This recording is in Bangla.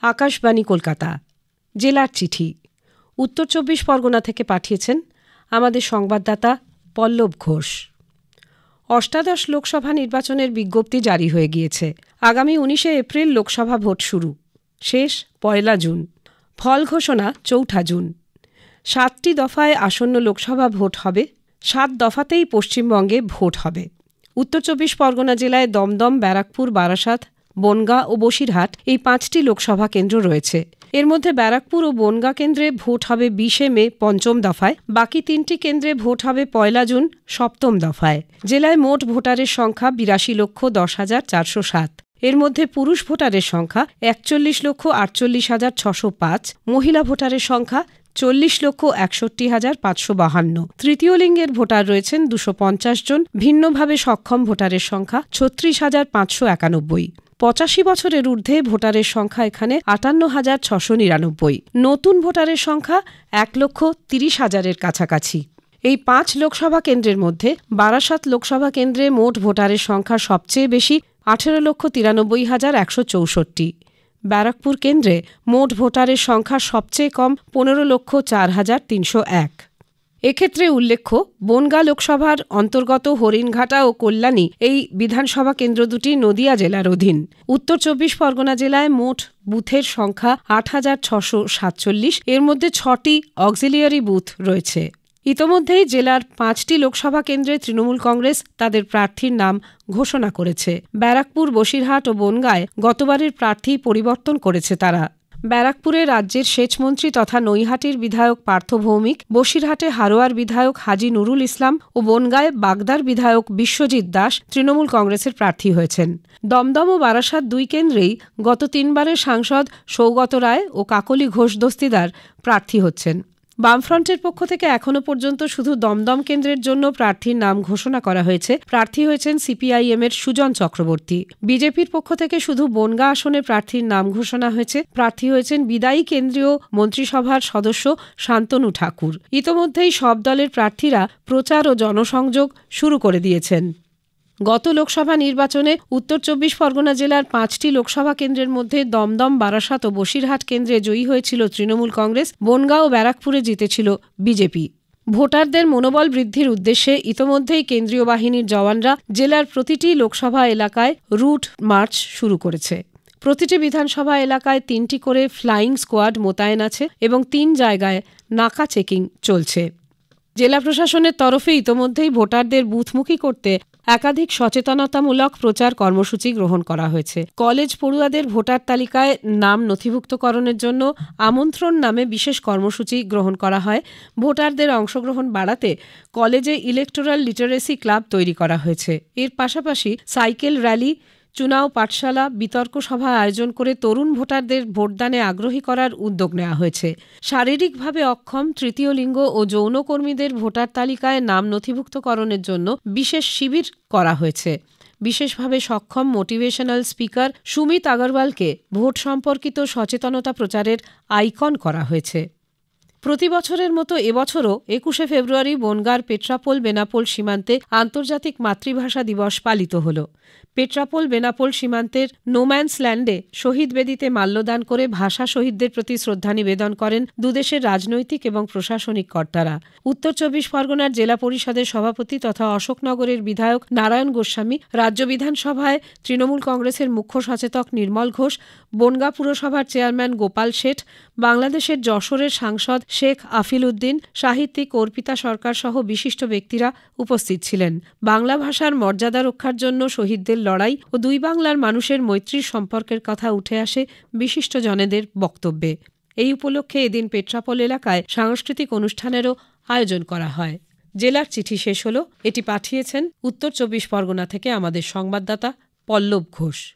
আকাশবাণী কলকাতা জেলার চিঠি উত্তর ২৪ পরগনা থেকে পাঠিয়েছেন আমাদের সংবাদদাতা পল্লব ঘোষ। অষ্টাদশ লোকসভা নির্বাচনের বিজ্ঞপ্তি জারি হয়ে গিয়েছে। আগামী ১৯ এপ্রিল লোকসভা ভোট শুরু, শেষ ১ জুন। ফল ঘোষণা ৪ জুন। ৭টি দফায় আসন্ন লোকসভা ভোট হবে। ৭ দফাতেই পশ্চিমবঙ্গে ভোট হবে। উত্তর ২৪ পরগনা জেলায় দমদম, ব্যারাকপুর, বারাসাত, বনগাঁ ও বসিরহাট এই ৫টি লোকসভা কেন্দ্র রয়েছে। এর মধ্যে ব্যারাকপুর ও বনগাঁ কেন্দ্রে ভোট হবে ২০ মে ৫ম দফায়, বাকি ৩টি কেন্দ্রে ভোট হবে ১ জুন ৭ম দফায়। জেলায় মোট ভোটারের সংখ্যা ৮২,১০,৪০৭। এর মধ্যে পুরুষ ভোটারের সংখ্যা ৪১,৪৮,৬০৫, মহিলা ভোটারের সংখ্যা ৪০,৬১,৫৫২। তৃতীয় লিঙ্গের ভোটার রয়েছেন ২৫০ জন। ভিন্নভাবে সক্ষম ভোটারের সংখ্যা ৩৬,৫৯১। ৮৫ বছরের ঊর্ধ্বে ভোটারের সংখ্যা এখানে ৫৮,৬৯৯। নতুন ভোটারের সংখ্যা ১,৩০,০০০-এর কাছাকাছি। এই ৫ লোকসভা কেন্দ্রের মধ্যে বারাসাত লোকসভা কেন্দ্রে মোট ভোটারের সংখ্যা সবচেয়ে বেশি, ১৮,৯৩,১৬৪। ব্যারাকপুর কেন্দ্রে মোট ভোটারের সংখ্যা সবচেয়ে কম, ১৫,০৪,৩০১। এক্ষেত্রে উল্লেখ্য, বনগাঁ লোকসভার অন্তর্গত হরিণঘাটা ও কল্যাণী এই বিধানসভা কেন্দ্র দুটি নদিয়া জেলার অধীন। উত্তর ২৪ পরগনা জেলায় মোট বুথের সংখ্যা ৮,৬৪৭। এর মধ্যে ৬টি অক্সিলিয়ারি বুথ রয়েছে। ইতোমধ্যেই জেলার ৫টি লোকসভা কেন্দ্রে তৃণমূল কংগ্রেস তাদের প্রার্থীর নাম ঘোষণা করেছে। ব্যারাকপুর, বসিরহাট ও বনগাঁয় গতবারের প্রার্থী পরিবর্তন করেছে তারা। ব্যারাকপুরে রাজ্যের সেচমন্ত্রী তথা নৈহাটির বিধায়ক পার্থ ভৌমিক, বসিরহাটে হারোয়ার বিধায়ক হাজী নুরুল ইসলাম ও বনগাঁয় বাগদার বিধায়ক বিশ্বজিৎ দাস তৃণমূল কংগ্রেসের প্রার্থী হয়েছেন। দমদম ও বারাসাত দুই কেন্দ্রেই গত ৩বারের সাংসদ সৌগত রায় ও কাকলি ঘোষ দস্তিদার প্রার্থী হচ্ছেন। বামফ্রন্টের পক্ষ থেকে এখনও পর্যন্ত শুধু দমদম কেন্দ্রের জন্য প্রার্থীর নাম ঘোষণা করা হয়েছে। প্রার্থী হয়েছেন সিপিআইএম-এর সুজন চক্রবর্তী। বিজেপির পক্ষ থেকে শুধু বনগাঁ আসনে প্রার্থীর নাম ঘোষণা হয়েছে। প্রার্থী হয়েছেন বিদায়ী কেন্দ্রীয় মন্ত্রিসভার সদস্য শান্তনু ঠাকুর। ইতোমধ্যেই সব দলের প্রার্থীরা প্রচার ও জনসংযোগ শুরু করে দিয়েছেন। গত লোকসভা নির্বাচনে উত্তর ২৪ পরগনা জেলার ৫টি লোকসভা কেন্দ্রের মধ্যে দমদম, বারাসাত ও বসিরহাট কেন্দ্রে জয়ী হয়েছিল তৃণমূল কংগ্রেস। বনগাঁ ও ব্যারাকপুরে জিতেছিল বিজেপি। ভোটারদের মনোবল বৃদ্ধির উদ্দেশ্যে ইতোমধ্যেই কেন্দ্রীয় বাহিনীর জওয়ানরা জেলার প্রতিটি লোকসভা এলাকায় রুট মার্চ শুরু করেছে। প্রতিটি বিধানসভা এলাকায় ৩টি করে ফ্লাইং স্কোয়াড মোতায়েন আছে এবং ৩ জায়গায় নাকা চেকিং চলছে। জেলা প্রশাসনের তরফে ইতোমধ্যেই ভোটারদের বুথমুখী করতে একাধিক সচেতনতামূলক প্রচার কর্মসূচি গ্রহণ করা হয়েছে। কলেজ পড়ুয়াদের ভোটার তালিকায় নাম নথিভুক্তকরণের জন্য আমন্ত্রণ নামে বিশেষ কর্মসূচি গ্রহণ করা হয়। ভোটারদের অংশগ্রহণ বাড়াতে কলেজে ইলেকটোরাল লিটারেসি ক্লাব তৈরি করা হয়েছে। এর পাশাপাশি সাইকেল র্যালি, চুনাও পাঠশালা, বিতর্ক সভা আয়োজন করে তরুণ ভোটারদের ভোটদানে আগ্রহী করার উদ্যোগ নেওয়া হয়েছে। শারীরিকভাবে অক্ষম, তৃতীয় লিঙ্গ ও যৌনকর্মীদের ভোটার তালিকায় নাম নথিভুক্তকরণের জন্য বিশেষ শিবির করা হয়েছে। বিশেষভাবে সক্ষম মোটিভেশনাল স্পিকার সুমিত আগরওয়ালকে ভোট সম্পর্কিত সচেতনতা প্রচারের আইকন করা হয়েছে। প্রতি বছরের মতো এবছরও ২১শে ফেব্রুয়ারি বনগাঁর পেট্রাপোল বেনাপোল সীমান্তে আন্তর্জাতিক মাতৃভাষা দিবস পালিত হল। পেট্রাপোল বেনাপোল সীমান্তের নোম্যান্স ল্যান্ডে শহীদ বেদিতে মাল্যদান করে ভাষা শহীদদের প্রতি শ্রদ্ধা নিবেদন করেন দুদেশের রাজনৈতিক এবং প্রশাসনিক কর্তারা। উত্তর ২৪ পরগনার জেলা পরিষদের সভাপতি তথা অশোকনগরের বিধায়ক নারায়ণ গোস্বামী, রাজ্য বিধানসভায় তৃণমূল কংগ্রেসের মুখ্য সচেতক নির্মল ঘোষ, বনগাঁ পুরসভার চেয়ারম্যান গোপাল শেঠ, বাংলাদেশের যশোরের সাংসদ শেখ আফিল উদ্দিন, সাহিত্যিক অর্পিতা সরকার সহ বিশিষ্ট ব্যক্তিরা উপস্থিত ছিলেন। বাংলা ভাষার মর্যাদা রক্ষার জন্য শহীদদের লড়াই ও দুই বাংলার মানুষের মৈত্রীর সম্পর্কের কথা উঠে আসে বিশিষ্টজনেদের বক্তব্যে। এই উপলক্ষে এদিন পেট্রাপোল এলাকায় সাংস্কৃতিক অনুষ্ঠানেরও আয়োজন করা হয়। জেলার চিঠি শেষ হল। এটি পাঠিয়েছেন উত্তর ২৪ পরগনা থেকে আমাদের সংবাদদাতা পল্লব ঘোষ।